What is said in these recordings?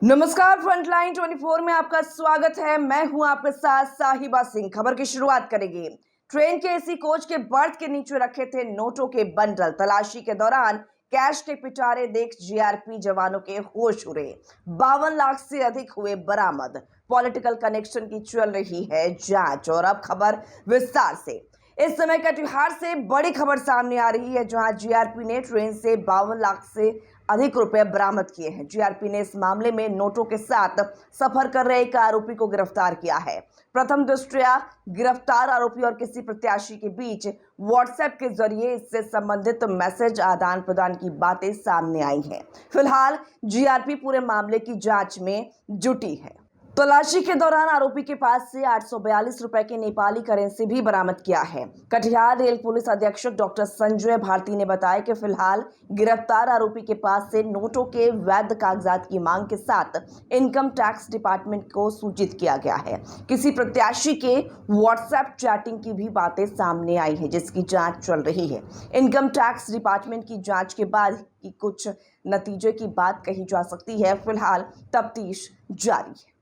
नमस्कार, फ्रंटलाइन 24 में आपका स्वागत है। मैं हूं आपके साथ साहिबा सिंह। खबर की शुरुआत करेंगे। ट्रेन के एसी कोच के बर्थ के नीचे रखे थे नोटों के बंडल। तलाशी के दौरान कैश के पिटारे देख जीआरपी जवानों के होश उड़े। 52 लाख से अधिक हुए बरामद। पॉलिटिकल कनेक्शन की चल रही है जांच। और अब खबर विस्तार से। इस समय कटिहार से बड़ी खबर सामने आ रही है, जहां जीआरपी ने ट्रेन से 52 लाख से अधिक रुपए बरामद किए हैं। जीआरपी ने इस मामले में नोटों के साथ सफर कर रहे एक आरोपी को गिरफ्तार किया है। प्रथम दृष्टया गिरफ्तार आरोपी और किसी प्रत्याशी के बीच व्हाट्सएप के जरिए इससे संबंधित मैसेज आदान प्रदान की बातें सामने आई हैं। फिलहाल जीआरपी पूरे मामले की जांच में जुटी है। तलाशी के दौरान आरोपी के पास से 842 रुपए के नेपाली करेंसी भी बरामद किया है। कटिहार रेल पुलिस अधीक्षक डॉक्टर संजय भारती ने बताया कि फिलहाल गिरफ्तार आरोपी के पास से नोटों के वैध कागजात की मांग के साथ इनकम टैक्स डिपार्टमेंट को सूचित किया गया है। किसी प्रत्याशी के व्हाट्सएप चैटिंग की भी बातें सामने आई है, जिसकी जांच चल रही है। इनकम टैक्स डिपार्टमेंट की जांच के बाद की कुछ नतीजे की बात कही जा सकती है। फिलहाल तफ्तीश जारी है।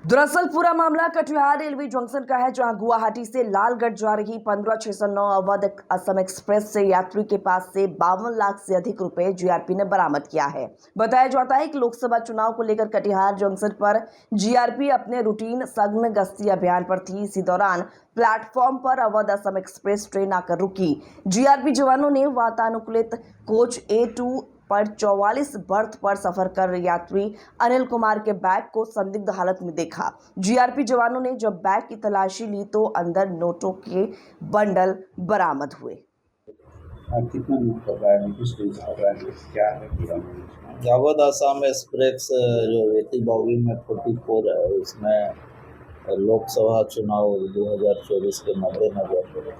दरअसल पूरा मामला कटिहार रेलवे जंक्शन का है, जहां गुवाहाटी से लालगढ़ जा रही 15609 अवध असम एक्सप्रेस से यात्री के पास से 52 लाख से अधिक रुपए जीआरपी ने बरामद किया है। बताया जाता है कि लोकसभा चुनाव को लेकर कटिहार जंक्शन पर जीआरपी अपने रूटीन सघन गश्ती अभियान पर थी। इसी दौरान प्लेटफॉर्म पर अवध असम एक्सप्रेस ट्रेन आकर रुकी। जीआरपी जवानों ने वातानुकूलित कोच A2 पर 44 बर्थ पर सफर कर यात्री अनिल कुमार के बैग को संदिग्ध हालत में देखा। जीआरपी जवानों ने जब बैग की तलाशी ली तो अंदर नोटों के बंडल बरामद हुए। कितना लूट कर रहा है, किस चीज कर रहा है, क्या है पूरा? अवध असम एक्सप्रेस जो 80 बॉगी में 44 है, उसमें लोकसभा चुनाव 2024 के मद्देनजर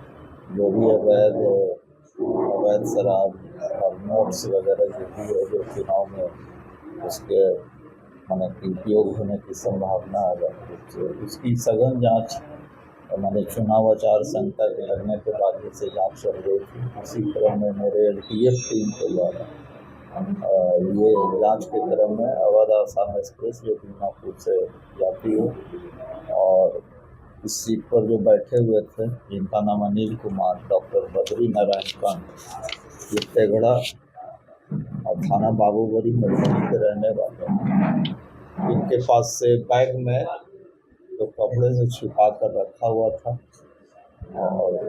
जो भी अवैध शराब और नोट्स वगैरह जो भी है, जो चुनाव में उसके माने उपयोग होने की संभावना है, उसकी सघन जांच हमारे चुनाव आचार संहिता के लगने के बाद से जांच चल रही थी। इसी क्रम में मेरे LTF टीम के द्वारा ये जांच के क्रम में अवध असम एक्सप्रेस जो दीमापुर से जाती है और इस सीट पर जो बैठे हुए थे, जिनका नाम अनिल कुमार, डॉक्टर बद्री नारायण पंत, ये तेगड़ा और थाना बाबूबरी मधुबनी के रहने वाले, इनके पास से बैग में तो कपड़े से छुपा कर रखा हुआ था और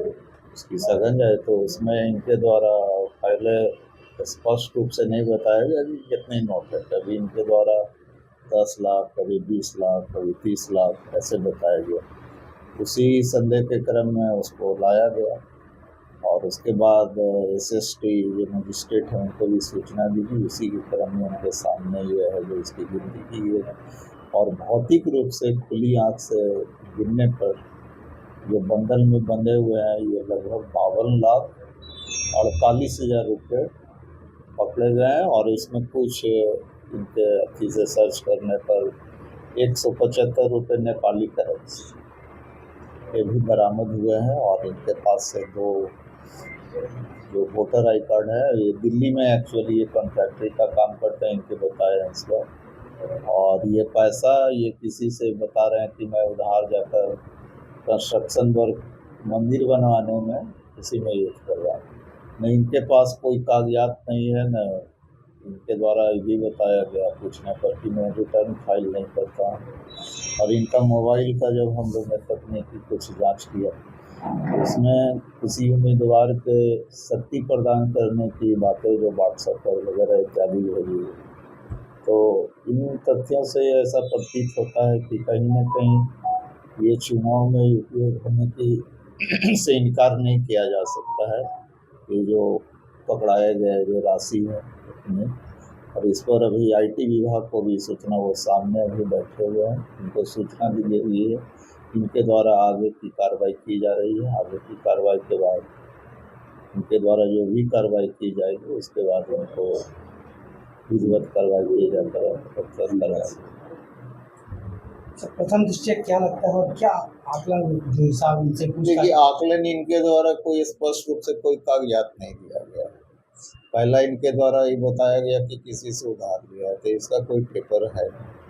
उसकी सघन जाए तो उसमें इनके द्वारा पहले स्पष्ट रूप से नहीं बताया गया कि कितने नोट है। कभी इनके द्वारा 10 लाख, कभी 20 लाख, कभी 30 लाख ऐसे बताया गया। उसी संदेह के क्रम में उसको लाया गया और उसके बाद SST जो मजिस्ट्रेट है उनको भी सूचना दी गई। उसी के क्रम में उनके सामने ये है जो इसकी गिनती की है और भौतिक रूप से खुली आंख से गिनने पर जो बंडल में बंधे हुए हैं ये लगभग 52 लाख 48,000 रुपये पकड़े गए हैं और इसमें कुछ इनके अथी से सर्च करने पर 175 रुपये नेपाली करेंसी ये भी बरामद हुए हैं और इनके पास से 2 जो वोटर आई कार्ड है, ये दिल्ली में एक्चुअली ये कॉन्ट्रैक्टरी का काम करते हैं, इनके बताया इस बार। और ये पैसा ये किसी से बता रहे हैं कि मैं उधार जाकर कंस्ट्रक्शन वर्क मंदिर बनवाने में किसी में यूज कर रहा हूँ। न इनके पास कोई कागजात नहीं है, न इनके द्वारा ये भी बताया गया पूछने पर कि मैं रिटर्न फाइल नहीं करता हूँ। और इनका मोबाइल का जब हम लोग ने तकनीकी कुछ जांच किया उसमें किसी उम्मीदवार के शक्ति प्रदान करने की बातें जो व्हाट्सएप पर वगैरह इत्यादि भेजी, तो इन तथ्यों से ऐसा प्रतीत होता है कि कहीं ना कहीं ये चुनाव में उपयोग होने की से इनकार नहीं किया जा सकता है। ये जो पकड़ाए गए जो राशि है अपने, और इस पर अभी IT विभाग को भी सूचना, वो सामने अभी बैठे हुए हैं, उनको सूचना दी गई है। इनके द्वारा आगे की कार्रवाई की जा रही है। आगे की कार्रवाई के बाद इनके द्वारा जो भी कार्रवाई की जाएगी उसके बाद उनको विधिवत कार्रवाई की जाकर प्रथम दृष्टया क्या लगता है और क्या आकलन जो हिसाब इनसे देखिए, आकलन इनके द्वारा कोई स्पष्ट रूप से कोई कागजात नहीं दिया गया। पहला इनके द्वारा ये बताया गया कि किसी से उधार लिया है, तो इसका कोई पेपर है नहीं।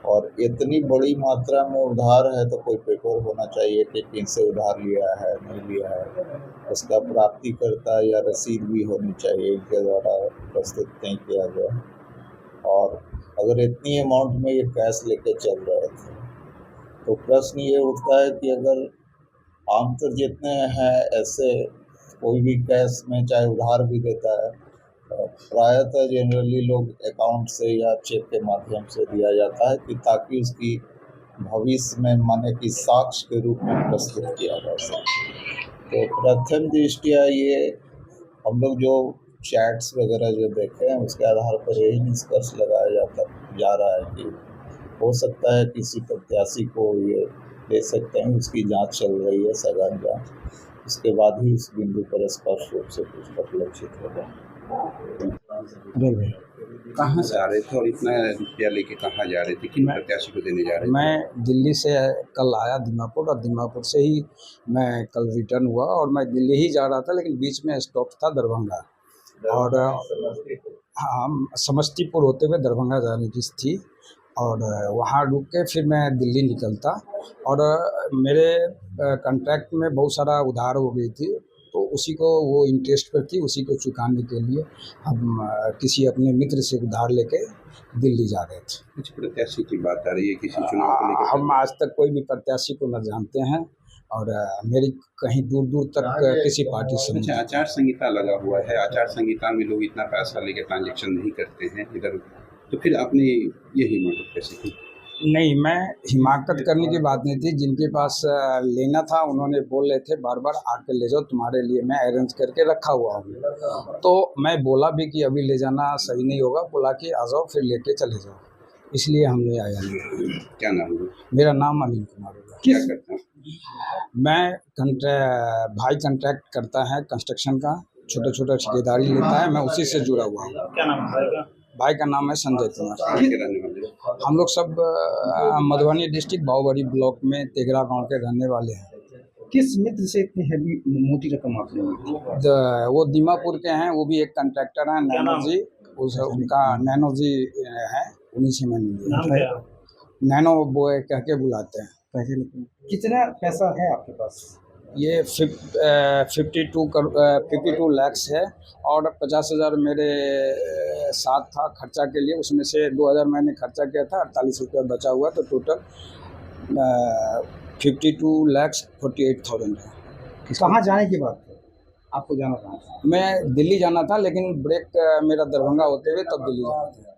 और इतनी बड़ी मात्रा में उधार है तो कोई पेपर होना चाहिए कि किनसे उधार लिया है नहीं लिया है, उसका प्राप्तिकर्ता या रसीद भी होनी चाहिए, इनके द्वारा प्रस्तुत नहीं किया गया। और अगर इतनी अमाउंट में ये कैश लेके चल रहे थे तो प्रश्न ये उठता है कि अगर आमतौर जितने हैं ऐसे कोई भी कैश में चाहे उधार भी देता है, प्रायतः जनरली लोग अकाउंट से या चेक के माध्यम से दिया जाता है कि ताकि उसकी भविष्य में माने कि साक्ष्य के रूप में प्रस्तुत किया जा सके। तो प्रथम दृष्टिया ये हम लोग जो चैट्स वगैरह जो देखे हैं उसके आधार पर यही निष्कर्ष लगाया जा रहा है कि हो सकता है किसी प्रत्याशी को ये दे सकते हैं, उसकी जांच चल रही है, सघन जांच, उसके बाद ही इस बिंदु पर स्पष्ट रूप से कुछ परिलक्षित होगा। कहाँ से आ रहे थे और इतना रुपया लेके कहाँ जा रहे थे, किन प्रत्याशी को देने जा रहे थे? मैं दिल्ली से कल आया दीमापुर, और दीमापुर से ही मैं कल रिटर्न हुआ और मैं दिल्ली ही जा रहा था, लेकिन बीच में स्टॉप था दरभंगा, और हाँ समस्तीपुर होते हुए दरभंगा जाने की थी, और वहाँ रुक के फिर मैं दिल्ली निकलता। और मेरे कॉन्ट्रैक्ट में बहुत सारा उधार हो गई थी, तो उसी को वो इंटरेस्ट पर थी, उसी को चुकाने के लिए हम किसी अपने मित्र से उधार लेके दिल्ली जा रहे थे। कुछ प्रत्याशी की बात आ रही है, किसी चुनाव को लेकर? हम आज तक कोई भी प्रत्याशी को न जानते हैं, और मेरी कहीं दूर दूर तक किसी पार्टी से अच्छा, आचार संहिता लगा हुआ है, आचार संहिता में लोग इतना पैसा लेके ट्रांजेक्शन नहीं करते हैं इधर, तो फिर आपने ये हिम्मत कैसे की? नहीं, मैं हिमाकत करने की बात नहीं थी, जिनके पास लेना था उन्होंने बोल रहे थे बार बार आके ले जाओ, तुम्हारे लिए मैं अरेंज करके रखा हुआ हूँ। तो मैं बोला भी कि अभी ले जाना सही नहीं होगा, बोला कि आ जाओ फिर लेके चले जाओ, इसलिए हमने आया नहीं। क्या नाम है? मेरा नाम अनिल कुमार होगा। क्या करता हूँ? मैं भाई कंट्रैक्ट करता है कंस्ट्रक्शन का, छोटा छोटा ठेकेदारी लेता है, मैं उसी से जुड़ा हुआ हूँ। क्या नाम है? भाई का नाम है संजय कुमार। कहाँ के रहने वाले हो? हम लोग सब मधुबनी डिस्ट्रिक्ट बाहुबड़ी ब्लॉक में तेगरा गांव के रहने वाले हैं। किस मित्र से इतनी हैवी मोटी रकम आपने ली? वो दीमापुर के हैं, वो भी एक कंट्रैक्टर हैं, नैनो जी, उनका नैनो जी है, उन्हीं से मैंने लिया। नैनो बॉय कह के बुलाते हैं। कितना पैसा है आपके पास? ये 52 लाख है, और 50,000 मेरे साथ था खर्चा के लिए, उसमें से 2,000 मैंने खर्चा किया था, 48 रुपया बचा हुआ, तो टोटल 52,48,000 है। कहाँ जाने की बात है? आपको जाना था? मैं दिल्ली जाना था, लेकिन ब्रेक मेरा दरभंगा होते हुए तब दिल्ली जाना था।